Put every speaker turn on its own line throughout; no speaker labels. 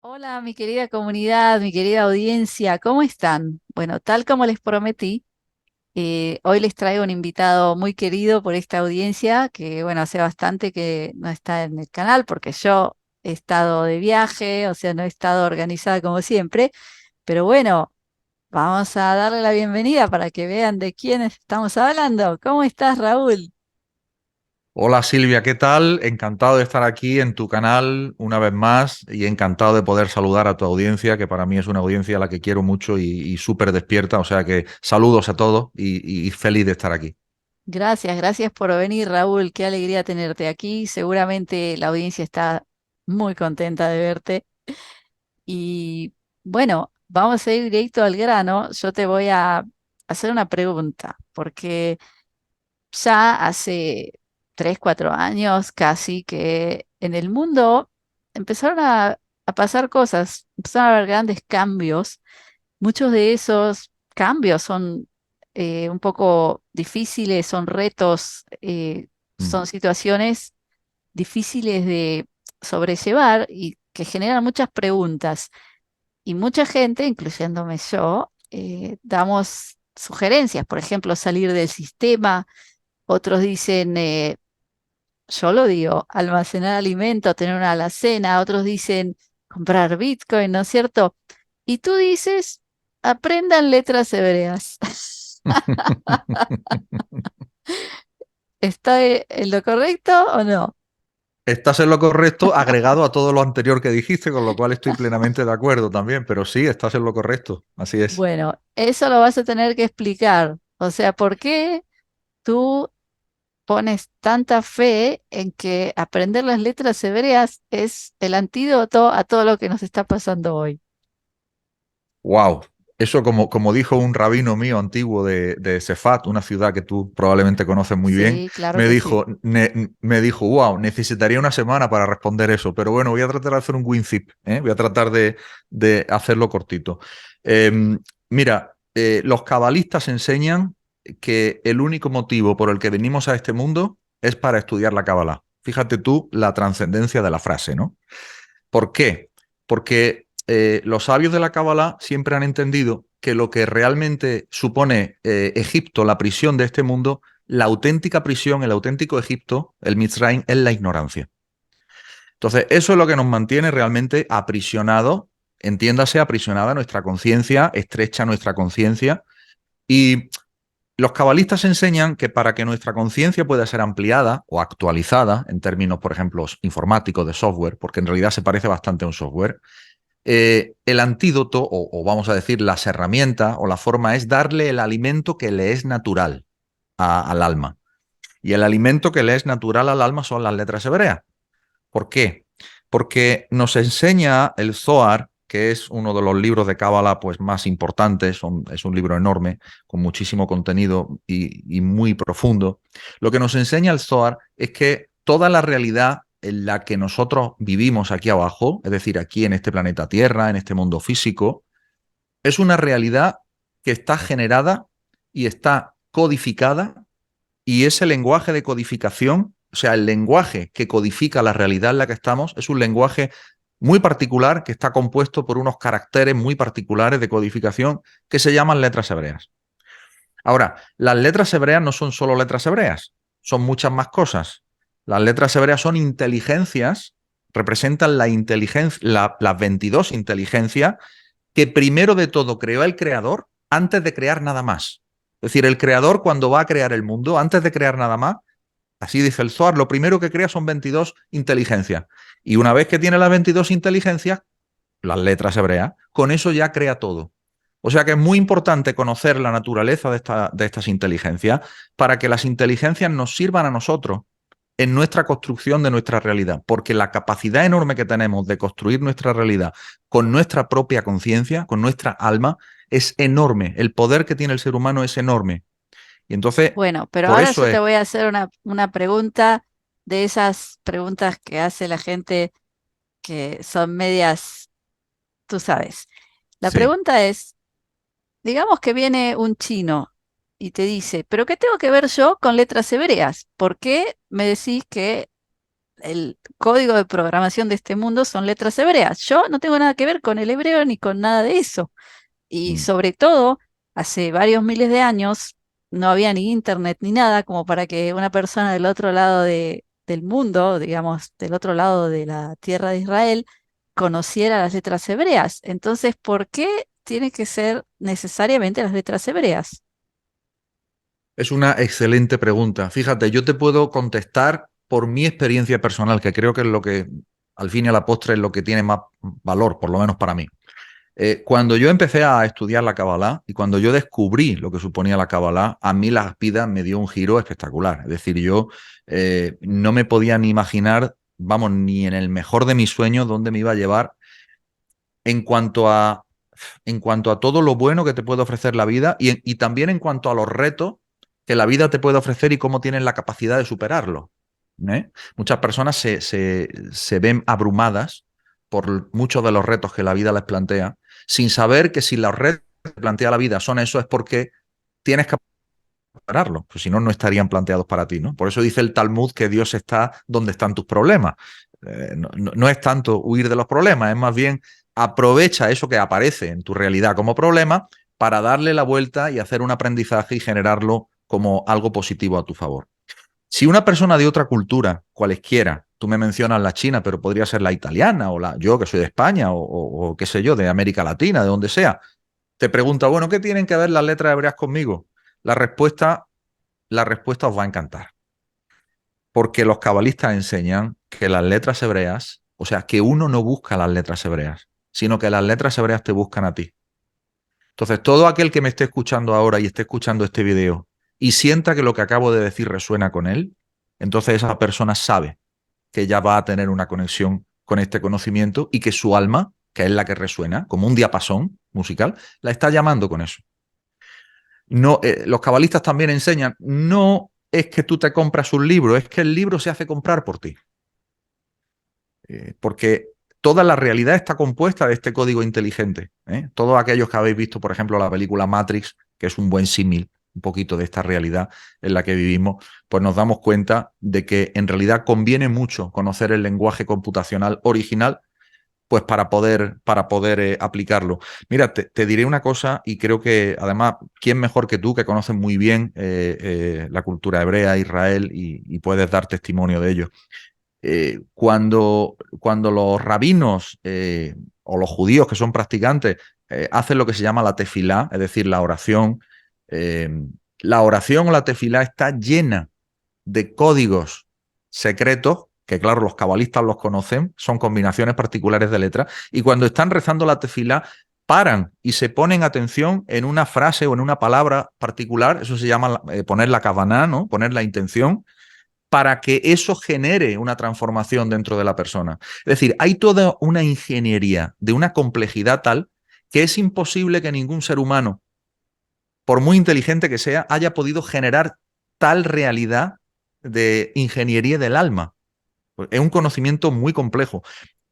Hola, mi querida comunidad, mi querida audiencia, ¿cómo están? Bueno, tal como les prometí, hoy les traigo un invitado muy querido por esta audiencia, que bueno, hace bastante que no está en el canal porque yo he estado de viaje, o sea, no he estado organizada como siempre, pero bueno, vamos a darle la bienvenida para que vean de quién estamos hablando. ¿Cómo estás, Raúl?
Hola Silvia, ¿qué tal? Encantado de estar aquí en tu canal una vez más y encantado de poder saludar a tu audiencia, que para mí es una audiencia a la que quiero mucho y súper despierta. O sea que saludos a todos y feliz de estar aquí.
Gracias, gracias por venir, Raúl. Qué alegría tenerte aquí. Seguramente la audiencia está muy contenta de verte. Y bueno, vamos a ir directo al grano. Yo te voy a hacer una pregunta, porque ya hace 3, 4 años casi que en el mundo empezaron a pasar cosas, empezaron a haber grandes cambios. Muchos de esos cambios son un poco difíciles, son retos,
Mm.
son situaciones difíciles de sobrellevar y que generan muchas preguntas. Y mucha gente, incluyéndome yo, damos sugerencias, por ejemplo, salir del sistema. Otros dicen, yo lo digo, almacenar alimentos, tener una alacena. Otros dicen comprar Bitcoin, ¿no es cierto? Y tú dices, aprendan letras hebreas. ¿Está en lo correcto o no?
Estás en lo correcto agregado a todo lo anterior que dijiste, con lo cual estoy plenamente de acuerdo también, pero sí, estás en lo correcto, así es.
Bueno, eso lo vas a tener que explicar. O sea, ¿por qué tú pones tanta fe en que aprender las letras hebreas es el antídoto a todo lo que nos está pasando hoy?
Wow. Eso como dijo un rabino mío antiguo de Sefat, una ciudad que tú probablemente conoces muy bien,
Sí, claro que sí.
me dijo, wow, necesitaría una semana para responder eso, pero bueno, voy a tratar de hacer un WinZip, ¿eh? Voy a tratar de hacerlo cortito. Mira, los cabalistas enseñan que el único motivo por el que venimos a este mundo es para estudiar la Kabbalah. Fíjate tú la trascendencia de la frase, ¿no? ¿Por qué? Porque los sabios de la Cábala siempre han entendido que lo que realmente supone Egipto, la prisión de este mundo, la auténtica prisión, el auténtico Egipto, el Mitzrayim, es la ignorancia. Entonces, eso es lo que nos mantiene realmente aprisionados, entiéndase, aprisionada nuestra conciencia, estrecha nuestra conciencia. Y los cabalistas enseñan que para que nuestra conciencia pueda ser ampliada o actualizada, en términos, por ejemplo, informáticos, de software, porque en realidad se parece bastante a un software, el antídoto, o vamos a decir, las herramientas o la forma es darle el alimento que le es natural al alma. Y el alimento que le es natural al alma son las letras hebreas. ¿Por qué? Porque nos enseña el Zohar, que es uno de los libros de Cábala pues, más importantes, es un libro enorme, con muchísimo contenido y muy profundo. Lo que nos enseña el Zohar es que toda la realidad en la que nosotros vivimos aquí abajo, es decir, aquí en este planeta Tierra, en este mundo físico, es una realidad que está generada y está codificada, y ese lenguaje de codificación, o sea, el lenguaje que codifica la realidad en la que estamos, es un lenguaje muy particular que está compuesto por unos caracteres muy particulares de codificación que se llaman letras hebreas. Ahora, las letras hebreas no son solo letras hebreas, son muchas más cosas. Las letras hebreas son inteligencias, representan la inteligencia, las 22 inteligencias que primero de todo creó el creador antes de crear nada más. Es decir, el creador cuando va a crear el mundo, antes de crear nada más, así dice el Zohar, lo primero que crea son 22 inteligencias. Y una vez que tiene las 22 inteligencias, las letras hebreas, con eso ya crea todo. O sea que es muy importante conocer la naturaleza de estas inteligencias para que las inteligencias nos sirvan a nosotros en nuestra construcción de nuestra realidad, porque la capacidad enorme que tenemos de construir nuestra realidad con nuestra propia conciencia, con nuestra alma, es enorme. El poder que tiene el ser humano es enorme. Y entonces,
Bueno, pero
por
ahora
eso
yo te
es,
voy a hacer una pregunta de esas preguntas que hace la gente que son medias, tú sabes. La
sí.
pregunta es, digamos que viene un chino y te dice, ¿pero qué tengo que ver yo con letras hebreas? ¿Por qué me decís que el código de programación de este mundo son letras hebreas. Yo no tengo nada que ver con el hebreo ni con nada de eso. Y
Mm.
sobre todo, hace varios miles de años no había ni internet ni nada como para que una persona del otro lado del mundo, digamos, del otro lado de la tierra de Israel, conociera las letras hebreas. Entonces, ¿por qué tiene que ser necesariamente las letras hebreas?
Es una excelente pregunta. Fíjate, yo te puedo contestar por mi experiencia personal, que creo que es lo que, al fin y a la postre, es lo que tiene más valor, por lo menos para mí. Cuando yo empecé a estudiar la Kabbalah y cuando yo descubrí lo que suponía la Kabbalah, a mí la vida me dio un giro espectacular. Es decir, yo no me podía ni imaginar, vamos, ni en el mejor de mis sueños, dónde me iba a llevar en cuanto a, en cuanto a todo lo bueno que te puede ofrecer la vida y también en cuanto a los retos que la vida te puede ofrecer y cómo tienes la capacidad de superarlo. ¿Eh? Muchas personas se ven abrumadas por muchos de los retos que la vida les plantea, sin saber que si los retos que plantea la vida son eso, es porque tienes que superarlo, pues si no, no estarían planteados para ti, ¿no? Por eso dice el Talmud que Dios está donde están tus problemas. No es tanto huir de los problemas, es más bien aprovecha eso que aparece en tu realidad como problema para darle la vuelta y hacer un aprendizaje y generarlo como algo positivo a tu favor. Si una persona de otra cultura, cualesquiera, tú me mencionas la china, pero podría ser la italiana o yo que soy de España o qué sé yo, de América Latina, de donde sea, te pregunta, bueno, ¿qué tienen que ver las letras hebreas conmigo? La respuesta, la respuesta os va a encantar, porque los cabalistas enseñan que las letras hebreas, o sea, que uno no busca las letras hebreas, sino que las letras hebreas te buscan a ti. Entonces, todo aquel que me esté escuchando ahora y esté escuchando este video y sienta que lo que acabo de decir resuena con él, entonces esa persona sabe que ya va a tener una conexión con este conocimiento y que su alma, que es la que resuena, como un diapasón musical, la está llamando con eso. No, los cabalistas también enseñan, no es que tú te compras un libro, es que el libro se hace comprar por ti. Porque toda la realidad está compuesta de este código inteligente. Todos aquellos que habéis visto, por ejemplo, la película Matrix, que es un buen símil un poquito de esta realidad en la que vivimos, pues nos damos cuenta de que en realidad conviene mucho conocer el lenguaje computacional original pues para poder aplicarlo. Mira, te diré una cosa y creo que además, ¿quién mejor que tú que conoces muy bien la cultura hebrea, Israel y puedes dar testimonio de ello? Cuando los rabinos o los judíos que son practicantes hacen lo que se llama la tefilá, es decir, eh, la oración o la tefilá está llena de códigos secretos, que claro, los cabalistas los conocen, son combinaciones particulares de letras, y cuando están rezando la tefilá, paran y se ponen atención en una frase o en una palabra particular, eso se llama poner la kavaná, ¿no? Poner la intención, para que eso genere una transformación dentro de la persona. Es decir, hay toda una ingeniería de una complejidad tal que es imposible que ningún ser humano, por muy inteligente que sea, haya podido generar tal realidad de ingeniería del alma. Es un conocimiento muy complejo.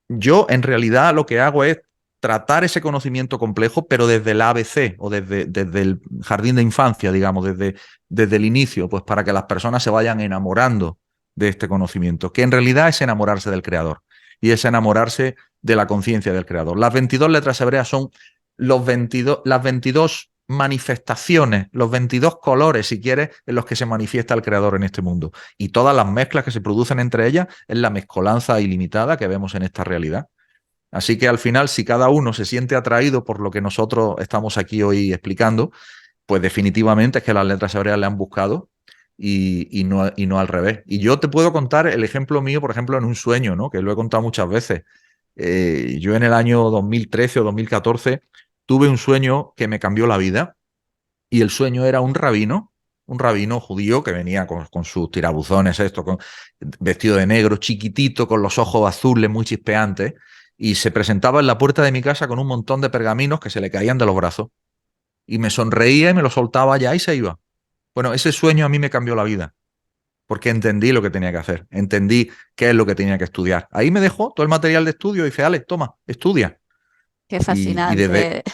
Yo, en realidad, lo que hago es tratar ese conocimiento complejo, pero desde el ABC o desde el jardín de infancia, digamos, desde el inicio, pues para que las personas se vayan enamorando de este conocimiento, que en realidad es enamorarse del creador y es enamorarse de la conciencia del creador. Las 22 letras hebreas son las 22 manifestaciones, los 22 colores, si quieres, en los que se manifiesta el creador en este mundo. Y todas las mezclas que se producen entre ellas es la mezcolanza ilimitada que vemos en esta realidad. Así que al final, si cada uno se siente atraído por lo que nosotros estamos aquí hoy explicando, pues definitivamente es que las letras hebreas le han buscado y no al revés. Y yo te puedo contar el ejemplo mío, por ejemplo, en un sueño, ¿no? Que lo he contado muchas veces. Yo en el año 2013 o 2014 tuve un sueño que me cambió la vida y el sueño era un rabino judío que venía con sus tirabuzones, vestido de negro, chiquitito, con los ojos azules, muy chispeantes, y se presentaba en la puerta de mi casa con un montón de pergaminos que se le caían de los brazos. Y me sonreía y me lo soltaba ya y se iba. Bueno, ese sueño a mí me cambió la vida, porque entendí lo que tenía que hacer, entendí qué es lo que tenía que estudiar. Ahí me dejó todo el material de estudio y dice, Alex, toma, estudia.
Qué
Y desde,
fascinante.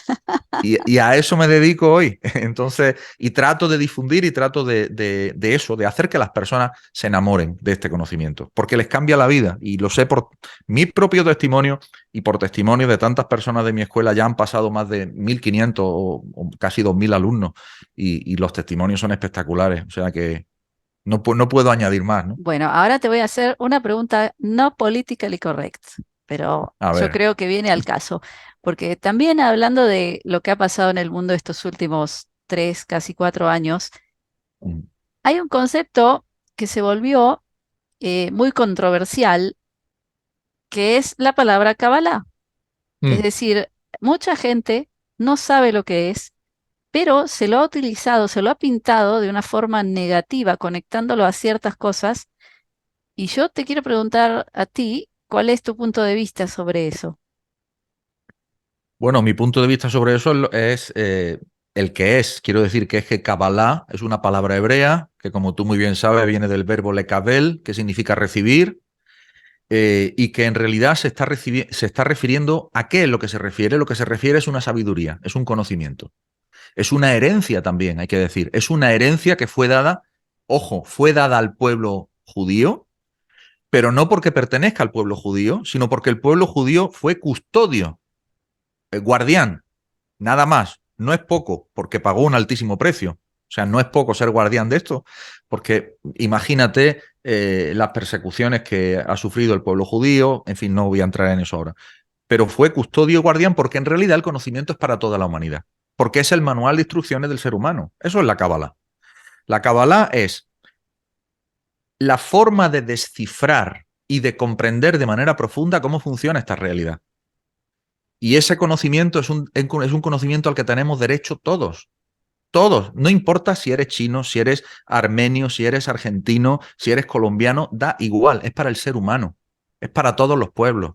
Y a eso me dedico hoy. Entonces, y trato de difundir y trato de eso, de hacer que las personas se enamoren de este conocimiento, porque les cambia la vida. Y lo sé por mi propio testimonio y por testimonio de tantas personas de mi escuela. Ya han pasado más de 1.500 o casi 2.000 alumnos y los testimonios son espectaculares. O sea que no puedo añadir más, ¿no?
Bueno, ahora te voy a hacer una pregunta no politically correct, pero
A
yo
ver.
creo que viene al caso, porque también hablando de lo que ha pasado en el mundo estos últimos 3, casi 4 años, hay un concepto que se volvió muy controversial, que es la palabra Kabbalah. Es
Mm.
decir, mucha gente no sabe lo que es, pero se lo ha utilizado, se lo ha pintado de una forma negativa, conectándolo a ciertas cosas. Y yo te quiero preguntar a ti, ¿cuál es tu punto de vista sobre eso?
Bueno, mi punto de vista sobre eso es el que es. Quiero decir que es que Kabbalah es una palabra hebrea que, como tú muy bien sabes, viene del verbo lekabel, que significa recibir, y que en realidad se está refiriendo a qué es lo que se refiere. Lo que se refiere es una sabiduría, es un conocimiento. Es una herencia también, hay que decir. Es una herencia que fue dada, ojo, fue dada al pueblo judío, pero no porque pertenezca al pueblo judío, sino porque el pueblo judío fue custodio, guardián. Nada más. No es poco, porque pagó un altísimo precio. O sea, no es poco ser guardián de esto, porque imagínate las persecuciones que ha sufrido el pueblo judío. En fin, no voy a entrar en eso ahora. Pero fue custodio y guardián porque en realidad el conocimiento es para toda la humanidad. Porque es el manual de instrucciones del ser humano. Eso es la Cábala. La Cábala es la forma de descifrar y de comprender de manera profunda cómo funciona esta realidad. Y ese conocimiento es un conocimiento al que tenemos derecho todos. Todos, no importa si eres chino, si eres armenio, si eres argentino, si eres colombiano, da igual, es para el ser humano, es para todos los pueblos.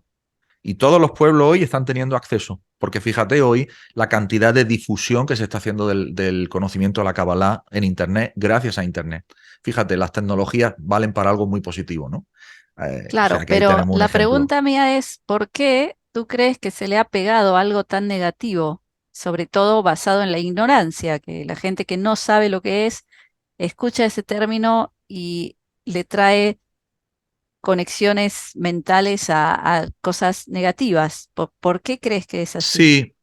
Y todos los pueblos hoy están teniendo acceso, porque fíjate hoy la cantidad de difusión que se está haciendo del conocimiento de la Kabbalah en Internet, gracias a Internet. Fíjate, las tecnologías valen para algo muy positivo, ¿no? O
Claro,
sea que ahí
pero
tenemos un
la
ejemplo.
pregunta mía es, ¿por qué tú crees que se le ha pegado algo tan negativo, sobre todo basado en la ignorancia, que la gente que no sabe lo que es, escucha ese término y le trae conexiones mentales a cosas negativas? ¿Por qué crees que es así?
Sí,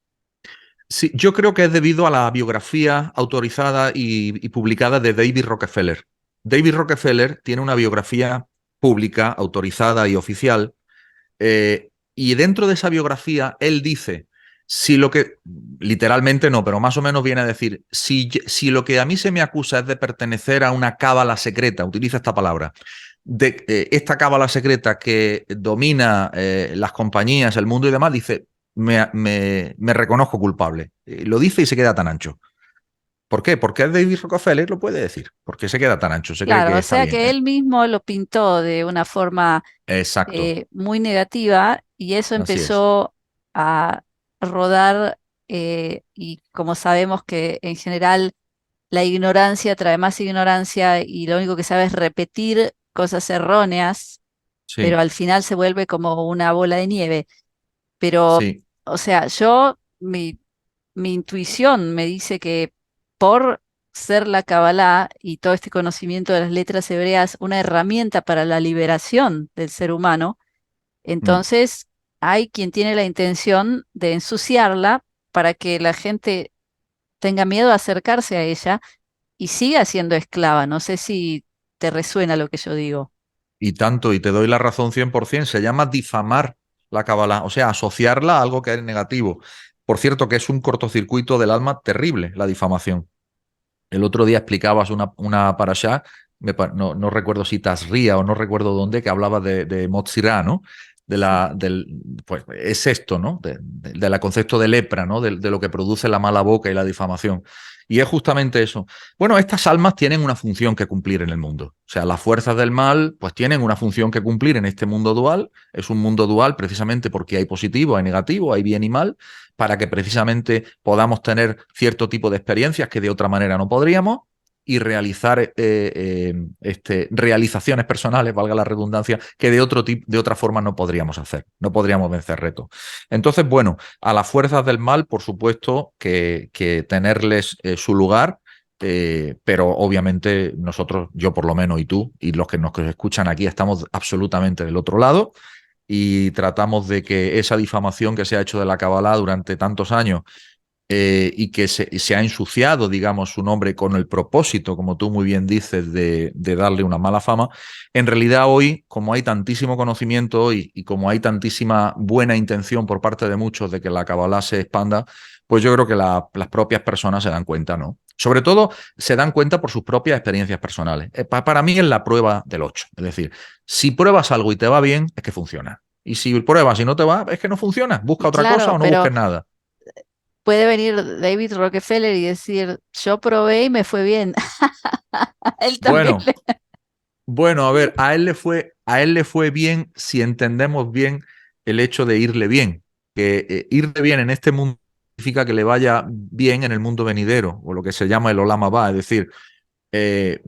sí, yo creo que es debido a la biografía autorizada y publicada de David Rockefeller. David Rockefeller tiene una biografía pública, autorizada y oficial, y dentro de esa biografía él dice, si lo que, literalmente no, pero más o menos viene a decir, si lo que a mí se me acusa es de pertenecer a una cábala secreta, utiliza esta palabra, de esta cábala secreta que domina las compañías, el mundo y demás, dice, me reconozco culpable. Lo dice y se queda tan ancho. ¿Por qué? Porque David Rockefeller lo puede decir. ¿Por qué se queda tan ancho? Se cree
Claro,
que
o
está
sea
bien.
que él mismo lo pintó de una forma
Exacto.
muy negativa y eso
Así es.
empezó a rodar y como sabemos que en general la ignorancia trae más ignorancia y lo único que sabe es repetir cosas erróneas, pero
Sí,
al final se vuelve como una bola de nieve. Pero,
sí.
o sea, mi intuición me dice que por ser la Kabbalah y todo este conocimiento de las letras hebreas una herramienta para la liberación del ser humano,
Mm.
entonces hay quien tiene la intención de ensuciarla para que la gente tenga miedo a acercarse a ella y siga siendo esclava. No sé si te resuena lo que yo digo.
Y tanto, y te doy la razón 100%, se llama difamar la Kabbalah, o sea, asociarla a algo que es negativo. Por cierto, que es un cortocircuito del alma terrible, la difamación. El otro día explicabas una parashá, no recuerdo si Tazria o no recuerdo dónde, que hablaba de Motzirá, ¿no?
Sí.
Pues es esto, ¿no? De la concepto de lepra, ¿no? De lo que produce la mala boca y la difamación. Y es justamente eso. Bueno, estas almas tienen una función que cumplir en el mundo. O sea, las fuerzas del mal, pues tienen una función que cumplir en este mundo dual. Es un mundo dual precisamente porque hay positivo, hay negativo, hay bien y mal, para que precisamente podamos tener cierto tipo de experiencias que de otra manera no podríamos. y realizar realizaciones personales, valga la redundancia, que de otra forma no podríamos hacer, no podríamos vencer retos. Entonces, bueno, a las fuerzas del mal, por supuesto, que tenerles su lugar, pero obviamente nosotros, yo por lo menos y tú, y los que nos escuchan aquí, estamos absolutamente del otro lado y tratamos de que esa difamación que se ha hecho de la Kabbalah durante tantos años y que se ha ensuciado, digamos, su nombre con el propósito, como tú muy bien dices, de darle una mala fama, en realidad hoy, como hay tantísimo conocimiento hoy y como hay tantísima buena intención por parte de muchos de que la Kabbalah se expanda, pues yo creo que las propias personas se dan cuenta, ¿no? Sobre todo se dan cuenta por sus propias experiencias personales. Para mí es la prueba del 8. Es decir, si pruebas algo y te va bien, es que funciona. Y si pruebas y no te va, es que no funciona. Busca otra cosa
Claro,
o no
pero
busques nada.
puede venir David Rockefeller y decir, yo probé y me fue bien. Él también
Bueno, bueno, a ver, a él le fue bien si entendemos bien el hecho de irle bien. Que irle bien en este mundo significa que le vaya bien en el mundo venidero, o lo que se llama el Olam Abba, es decir, eh,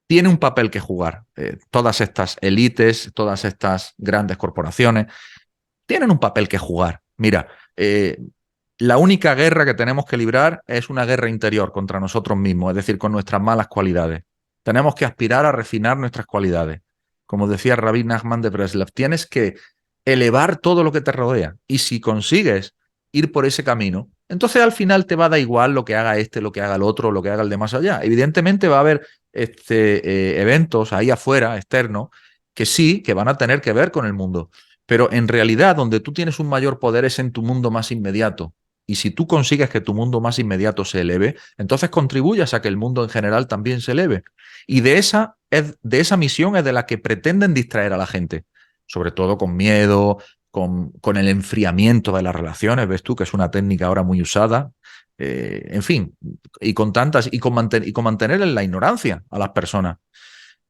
tiene un papel que jugar. Todas estas élites, todas estas grandes corporaciones, tienen un papel que jugar. Mira, la única guerra que tenemos que librar es una guerra interior contra nosotros mismos, es decir, con nuestras malas cualidades. Tenemos que aspirar a refinar nuestras cualidades. Como decía Rabbi Nachman de Breslov, tienes que elevar todo lo que te rodea. Y si consigues ir por ese camino, entonces al final te va a dar igual lo que haga este, lo que haga el otro, lo que haga el de más allá. Evidentemente va a haber eventos ahí afuera, externos, que sí, que van a tener que ver con el mundo. Pero en realidad, donde tú tienes un mayor poder es en tu mundo más inmediato. Y si tú consigues que tu mundo más inmediato se eleve, entonces contribuyas a que el mundo en general también se eleve. Y de esa misión es de la que pretenden distraer a la gente, sobre todo con miedo, con el enfriamiento de las relaciones, ves tú, que es una técnica ahora muy usada. En fin, y con tantas, y con mantener en la ignorancia a las personas.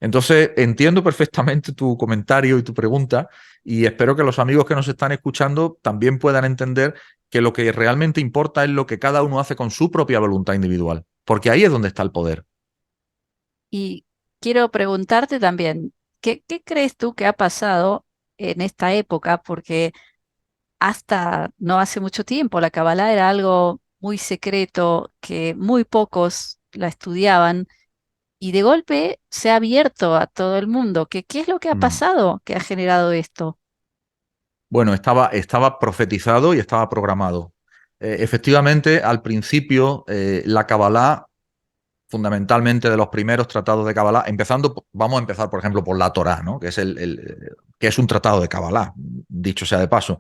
Entonces, entiendo perfectamente tu comentario y tu pregunta y espero que los amigos que nos están escuchando también puedan entender que lo que realmente importa es lo que cada uno hace con su propia voluntad individual, porque ahí es donde está el poder.
y quiero preguntarte también, ¿qué crees tú que ha pasado en esta época? Porque hasta no hace mucho tiempo la Kabbalah era algo muy secreto, que muy pocos la estudiaban y de golpe se ha abierto a todo el mundo. ¿Qué es lo que ha
Mm.
pasado que ha generado esto?
Bueno, estaba profetizado y estaba programado. Efectivamente, al principio, la Kabbalah, fundamentalmente de los primeros tratados de Kabbalah, vamos a empezar, por ejemplo, por la Torá, ¿no? Que es, que es un tratado de Kabbalah, dicho sea de paso.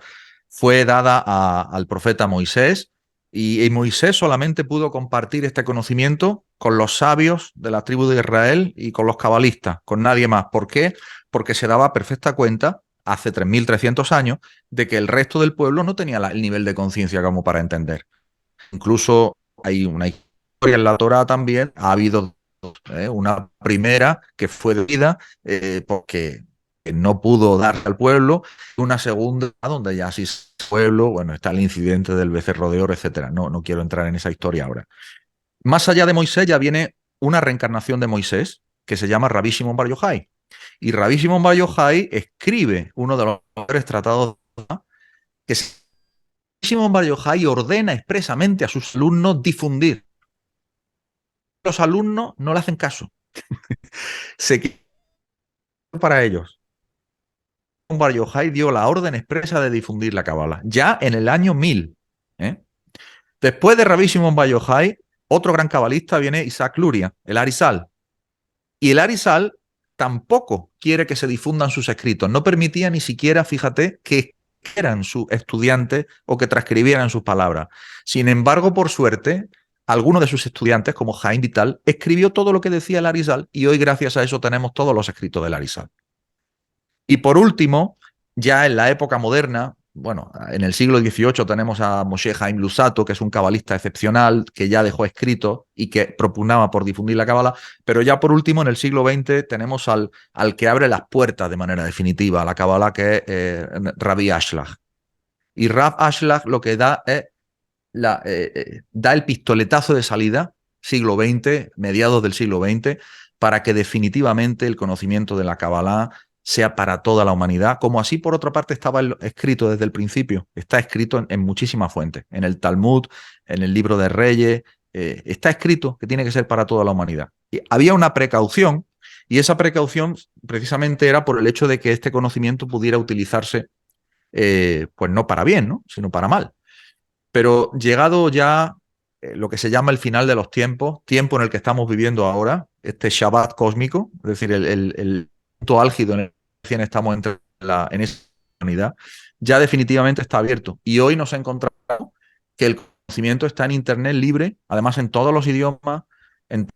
Fue dada al profeta Moisés y Moisés solamente pudo compartir este conocimiento con los sabios de la tribu de Israel y con los cabalistas, con nadie más. ¿Por qué? Porque se daba perfecta cuenta, hace 3.300 años, de que el resto del pueblo no tenía el nivel de conciencia como para entender. Incluso hay una historia en la Torá también, ha habido una primera que fue debida porque no pudo dar al pueblo, y una segunda donde ya sí el pueblo, bueno, está el incidente del becerro de oro, etcétera. No, no quiero entrar en esa historia ahora. Más allá de Moisés ya viene una reencarnación de Moisés que se llama Rabbi Shimon Bar Yochai. Y Rabbi Shimon Bar Yochai escribe uno de los mejores tratados que Shimon Bar Yochai ordena expresamente a sus alumnos difundir. Los alumnos no le hacen caso. Se queda para ellos. Bar Yochai dio la orden expresa de difundir la Kabbalah, ya en el año 1000. ¿eh? Después de Rabbi Shimon Bar Yochai, otro gran cabalista viene Isaac Luria, el Arizal. Y el Arizal tampoco quiere que se difundan sus escritos. No permitía ni siquiera, fíjate, que eran sus estudiantes o que transcribieran sus palabras. Sin embargo, por suerte, alguno de sus estudiantes, como Jaime Vital, escribió todo lo que decía el Arizal y hoy gracias a eso tenemos todos los escritos del Arizal. Y por último, ya en la época moderna, bueno, en el siglo XVIII tenemos a Moshe Haim Lusato, que es un cabalista excepcional, que ya dejó escrito y que propugnaba por difundir la cábala, pero ya por último, en el siglo XX, tenemos al que abre las puertas de manera definitiva a la cábala, que es Rabbi Ashlag. Y Rab Ashlag lo que da es da el pistoletazo de salida siglo XX, mediados del siglo XX, para que definitivamente el conocimiento de la Kabbalah sea para toda la humanidad, como así por otra parte estaba escrito desde el principio. Está escrito en muchísimas fuentes, en el Talmud, en el libro de Reyes, está escrito que tiene que ser para toda la humanidad. Y había una precaución, y esa precaución precisamente era por el hecho de que este conocimiento pudiera utilizarse, pues no para bien, ¿no? Sino para mal. Pero llegado ya lo que se llama el final de los tiempos, tiempo en el que estamos viviendo ahora, este Shabbat cósmico, es decir, el punto álgido en el que estamos en esa humanidad, ya definitivamente está abierto. Y hoy nos encontramos que el conocimiento está en Internet libre, además en todos los idiomas, en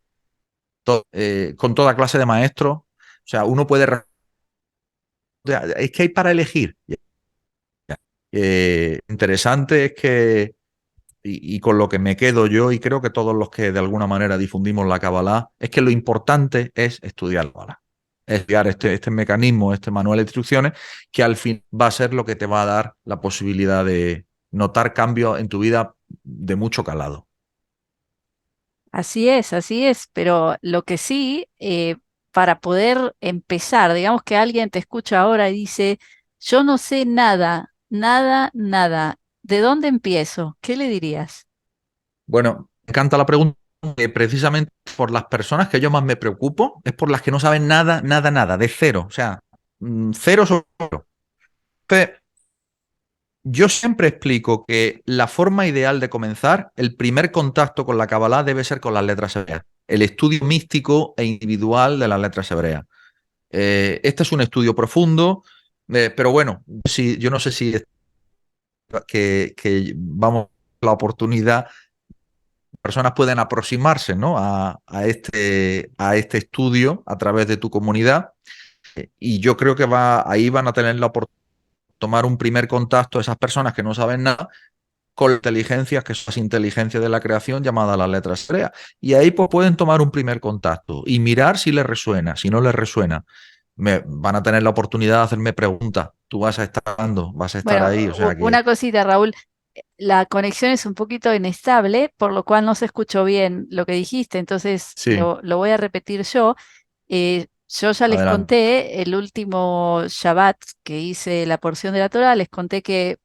con toda clase de maestros. O sea, uno puede... Es que hay para elegir. Interesante es que y con lo que me quedo yo, y creo que todos los que de alguna manera difundimos la Kabbalah, es que lo importante es estudiar la Kabbalah. Estudiar este mecanismo, este manual de instrucciones, que al fin va a ser lo que te va a dar la posibilidad de notar cambios en tu vida de mucho calado.
Así es, pero lo que sí, para poder empezar, digamos que alguien te escucha ahora y dice, yo no sé nada, nada, nada, ¿de dónde empiezo? ¿Qué le dirías?
Bueno, me encanta la pregunta, precisamente por las personas que yo más me preocupo, es por las que no saben nada, nada, nada, de cero. O sea, cero sobre cero. Yo siempre explico que la forma ideal de comenzar, el primer contacto con la Kabbalah debe ser con las letras hebreas, el estudio místico e individual de las letras hebreas. Este es un estudio profundo, pero bueno, yo no sé si que vamos la oportunidad, personas pueden aproximarse, ¿no? A este estudio a través de tu comunidad, y yo creo que ahí van a tener la oportunidad de tomar un primer contacto esas personas que no saben nada con inteligencias que son las inteligencias de la creación llamadas las letras hebreas. Y ahí pues, pueden tomar un primer contacto y mirar si les resuena. Si no les resuena, van a tener la oportunidad de hacerme preguntas. Tú vas a estar dando, vas a estar
Bueno,
ahí. O sea que
una cosita, Raúl, la conexión es un poquito inestable, por lo cual no se escuchó bien lo que dijiste, entonces
sí,
lo voy a repetir yo. Yo ya les
adelante.
conté el último Shabbat que hice la porción de la Torah, les conté que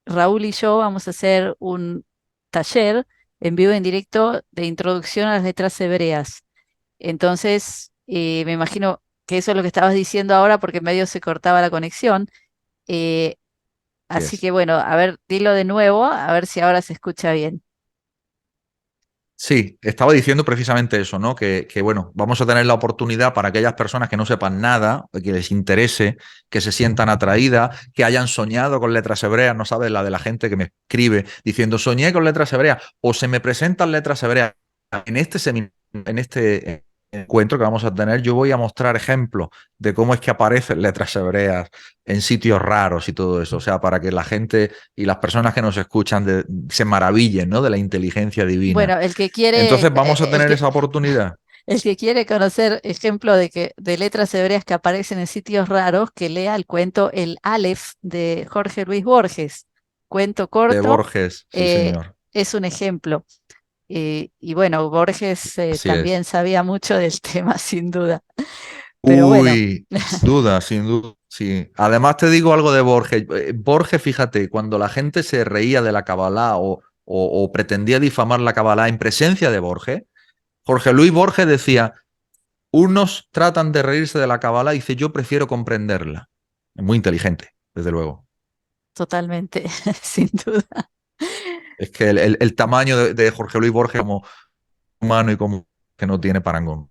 Raúl y yo vamos a hacer un taller en vivo en directo de introducción a las letras hebreas. Entonces, me imagino que eso es lo que estabas diciendo ahora porque medio se cortaba la conexión. Eh, Así
Yes.
que bueno, a ver, dilo de nuevo, a ver si ahora se escucha bien.
Sí, estaba diciendo precisamente eso, ¿no? Bueno, vamos a tener la oportunidad para aquellas personas que no sepan nada, que les interese, que se sientan atraídas, que hayan soñado con letras hebreas, no sabes la de la gente que me escribe diciendo soñé con letras hebreas o se me presentan letras hebreas. En este seminario, en este encuentro que vamos a tener, yo voy a mostrar ejemplos de cómo es que aparecen letras hebreas en sitios raros y todo eso, o sea, para que la gente y las personas que nos escuchan se maravillen, ¿no? De la inteligencia divina.
Bueno, el que quiere,
Entonces vamos a tener esa oportunidad.
el que quiere conocer ejemplo de letras hebreas que aparecen en sitios raros, que lea el cuento El Aleph de Jorge Luis Borges. Cuento
De
corto,
Borges, sí,
eh,
señor.
es un ejemplo. Y bueno, Borges
Así
también
es.
sabía mucho del tema, sin duda. Pero bueno,
Uy, sin duda, sin duda. Sí. Además te digo algo de Borges. Borges, fíjate, cuando la gente se reía de la Kabbalah o pretendía difamar la Kabbalah en presencia de Borges, Jorge Luis Borges decía, unos tratan de reírse de la Kabbalah y dice, yo prefiero comprenderla. Es muy inteligente, desde luego.
totalmente, sin duda.
Es que el tamaño de Jorge Luis Borges como humano y como que no tiene parangón.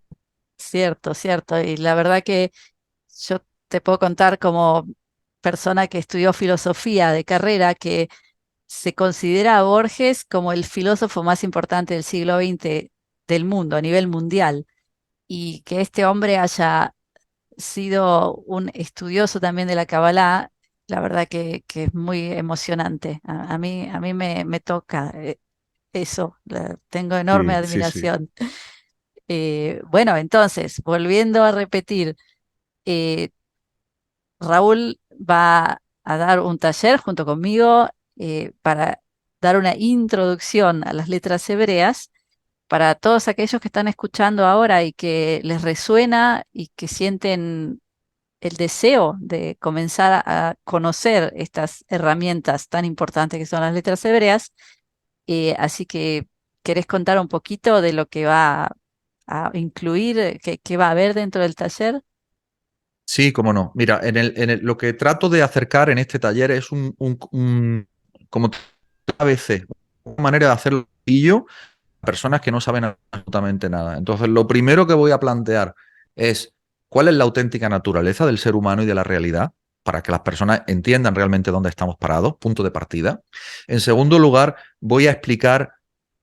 Cierto, cierto. Y la verdad que yo te puedo contar como persona que estudió filosofía de carrera que se considera a Borges como el filósofo más importante del siglo XX del mundo, a nivel mundial, y que este hombre haya sido un estudioso también de la Kabbalah, la verdad que es muy emocionante. A mí me toca eso, tengo enorme
Sí, sí, sí.
admiración. Bueno, entonces, volviendo a repetir, eh, Raúl va a dar un taller junto conmigo para dar una introducción a las letras hebreas para todos aquellos que están escuchando ahora y que les resuena y que sienten el deseo de comenzar a conocer estas herramientas tan importantes que son las letras hebreas. Así que, ¿querés contar un poquito de lo que va a incluir, qué va a haber dentro del taller?
Sí, cómo no. Mira, lo que trato de acercar en este taller es como a veces, una manera de hacerlo sencillo a personas que no saben absolutamente nada. Entonces, lo primero que voy a plantear es cuál es la auténtica naturaleza del ser humano y de la realidad, para que las personas entiendan realmente dónde estamos parados, punto de partida. En segundo lugar, voy a explicar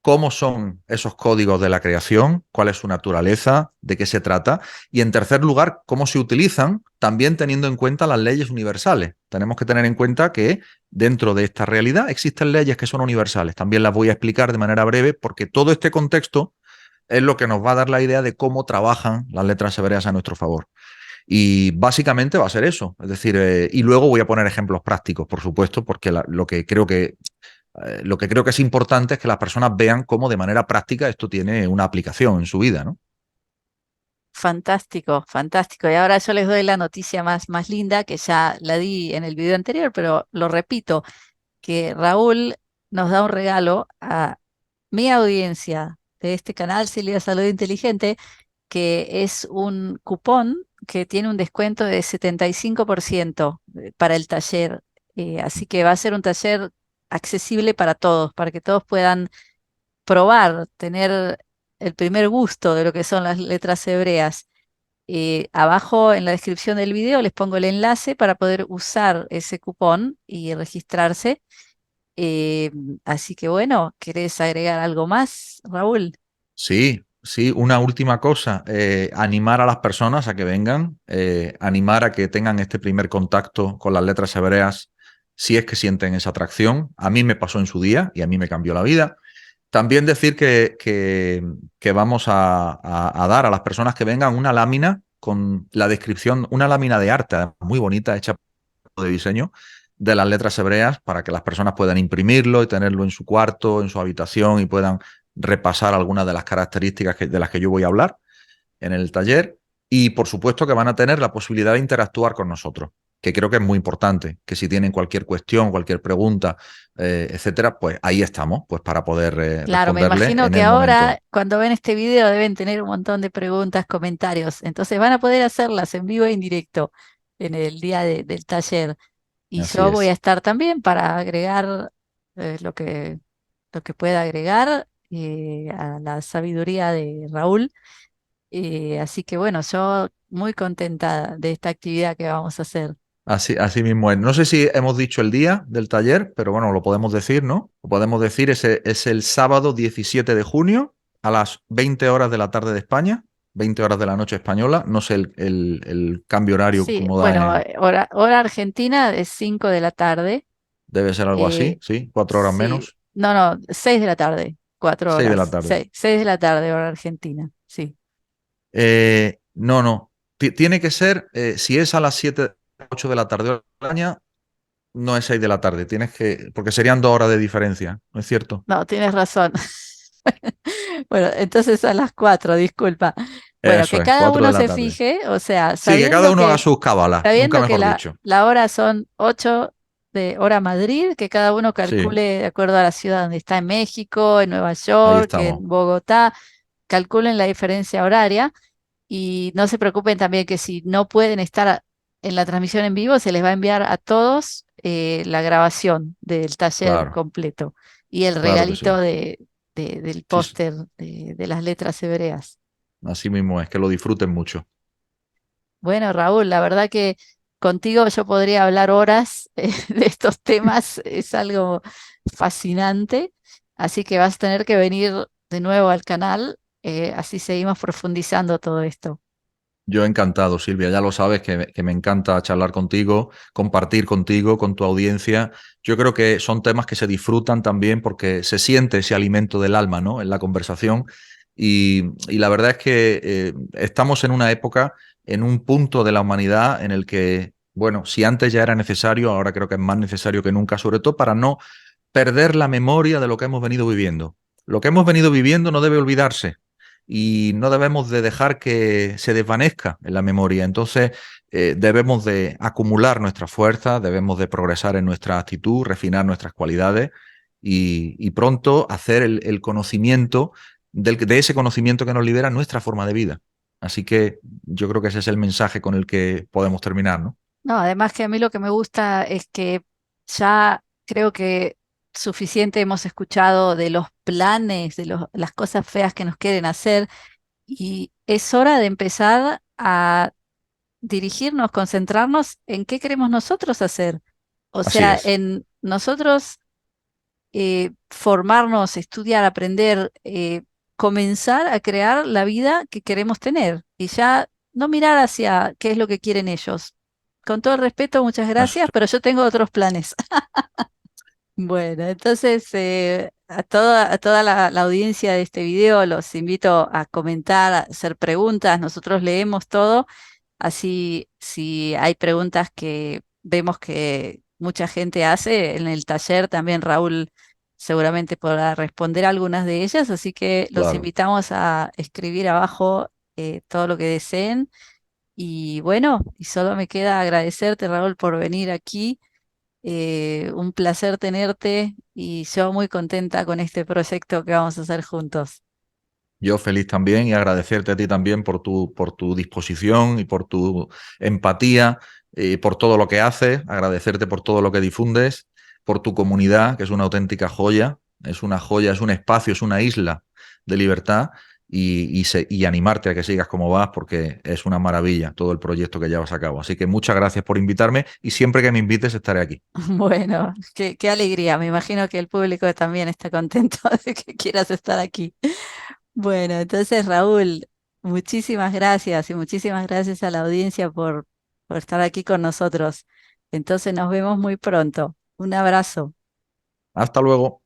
cómo son esos códigos de la creación, cuál es su naturaleza, de qué se trata, y en tercer lugar, cómo se utilizan, también teniendo en cuenta las leyes universales. Tenemos que tener en cuenta que dentro de esta realidad existen leyes que son universales. También las voy a explicar de manera breve porque todo este contexto es lo que nos va a dar la idea de cómo trabajan las letras hebreas a nuestro favor. Y básicamente va a ser eso. Es decir, y luego voy a poner ejemplos prácticos, por supuesto, porque lo que creo que es importante es que las personas vean cómo de manera práctica esto tiene una aplicación en su vida, ¿no?
Fantástico, fantástico. Y ahora yo les doy la noticia más linda, que ya la di en el video anterior, pero lo repito, que Raúl nos da un regalo a mi audiencia de este canal Silvia Salud Inteligente, que es un cupón que tiene un descuento de 75% para el taller. Así que va a ser un taller accesible para todos, para que todos puedan probar, tener el primer gusto de lo que son las letras hebreas. Abajo en la descripción del video les pongo el enlace para poder usar ese cupón y registrarse. Eh, Así que bueno, ¿querés agregar algo más, Raúl?
Sí, sí, una última cosa, animar a las personas a que vengan, animar a que tengan este primer contacto con las letras hebreas si es que sienten esa atracción. A mí me pasó en su día y a mí me cambió la vida. También decir que vamos a dar a las personas que vengan una lámina con la descripción, una lámina de arte muy bonita, hecha de diseño, de las letras hebreas para que las personas puedan imprimirlo y tenerlo en su cuarto, en su habitación y puedan repasar algunas de las características de las que yo voy a hablar en el taller. Y por supuesto que van a tener la posibilidad de interactuar con nosotros, que creo que es muy importante, que si tienen cualquier cuestión, cualquier pregunta, etcétera, pues ahí estamos, pues para poder
Claro, me
responderles
imagino
en
que
el
ahora
momento.
cuando ven este video deben tener un montón de preguntas, comentarios, entonces van a poder hacerlas en vivo e en directo en el día del taller. Y
Así
yo voy a
es.
estar también para agregar lo que pueda agregar a la sabiduría de Raúl. Así que bueno, yo muy contenta de esta actividad que vamos a hacer.
Así mismo es. No sé si hemos dicho el día del taller, pero bueno, lo podemos decir, ¿no? Lo podemos decir, es el sábado 17 de junio a las 20 horas de la tarde de España, 20 horas de la noche española. No sé el cambio horario
Sí,
como da
bueno,
en...
hora argentina es 5 de la tarde.
Debe ser algo
eh,
así, ¿sí? 4 horas
sí,
menos.
no, 6 de la tarde,
6 de la
horas,
tarde.
6 de la tarde, hora argentina, sí.
No, no. Tiene que ser, si es a las 7, 8 de la tarde hora de España, no es 6 de la tarde. Tienes que, porque serían 2 horas de diferencia, ¿no es cierto?
No, tienes razón. Bueno, entonces a las 4, disculpa. Bueno,
Eso
que
es,
cada
4
uno
de la
se
tarde.
fije, o sea,
Sí, que cada uno haga sus cábalas, nunca
sabiendo que
mejor dicho.
la hora son 8 de hora Madrid, que cada uno
Sí,
calcule de acuerdo a la ciudad donde está, en México, en Nueva
ahí
York,
estamos.
en Bogotá, calculen la diferencia horaria y no se preocupen también que si no pueden estar en la transmisión en vivo, se les va a enviar a todos la grabación del taller
Claro,
completo y el
claro que
regalito
sí.
del
Sí,
póster de las letras hebreas.
así mismo es, que lo disfruten mucho.
Bueno, Raúl, la verdad que contigo yo podría hablar horas de estos temas, es algo fascinante, así que vas a tener que venir de nuevo al canal, así seguimos profundizando todo esto.
Yo encantado, Silvia, ya lo sabes que me encanta charlar contigo, compartir contigo, con tu audiencia. Yo creo que son temas que se disfrutan también porque se siente ese alimento del alma, ¿no? En la conversación. Y la verdad es que estamos en una época, en un punto de la humanidad en el que, bueno, si antes ya era necesario, ahora creo que es más necesario que nunca, sobre todo para no perder la memoria de lo que hemos venido viviendo. lo que hemos venido viviendo no debe olvidarse y no debemos de dejar que se desvanezca en la memoria. Entonces, debemos de acumular nuestra fuerza, debemos de progresar en nuestra actitud, refinar nuestras cualidades y pronto hacer el conocimiento de ese conocimiento que nos libera nuestra forma de vida. Así que yo creo que ese es el mensaje con el que podemos terminar, ¿no?
No, además que a mí lo que me gusta es que ya creo que suficiente hemos escuchado de los planes, de las cosas feas que nos quieren hacer y es hora de empezar a dirigirnos, concentrarnos en qué queremos nosotros hacer. O
Así
sea,
es.
en nosotros formarnos, estudiar, aprender, comenzar a crear la vida que queremos tener y ya no mirar hacia qué es lo que quieren ellos. Con todo el respeto, muchas gracias,
Eso.
pero yo tengo otros planes. Bueno, entonces a toda la audiencia de este video los invito a comentar, a hacer preguntas. Nosotros leemos todo. Así, si hay preguntas que vemos que mucha gente hace en el taller, también Raúl seguramente podrá responder algunas de ellas, así que los
Claro.
invitamos a escribir abajo todo lo que deseen. Y bueno, y solo me queda agradecerte, Raúl, por venir aquí. Un placer tenerte y yo muy contenta con este proyecto que vamos a hacer juntos.
Yo feliz también y agradecerte a ti también por tu disposición y por tu empatía y por todo lo que haces, agradecerte por todo lo que difundes, por tu comunidad, que es una auténtica joya, es una joya, es un espacio, es una isla de libertad y animarte a que sigas como vas porque es una maravilla todo el proyecto que llevas a cabo. Así que muchas gracias por invitarme y siempre que me invites estaré aquí.
Bueno, qué alegría. Me imagino que el público también está contento de que quieras estar aquí. Bueno, entonces Raúl, muchísimas gracias y muchísimas gracias a la audiencia por estar aquí con nosotros. Entonces nos vemos muy pronto. Un abrazo.
Hasta luego.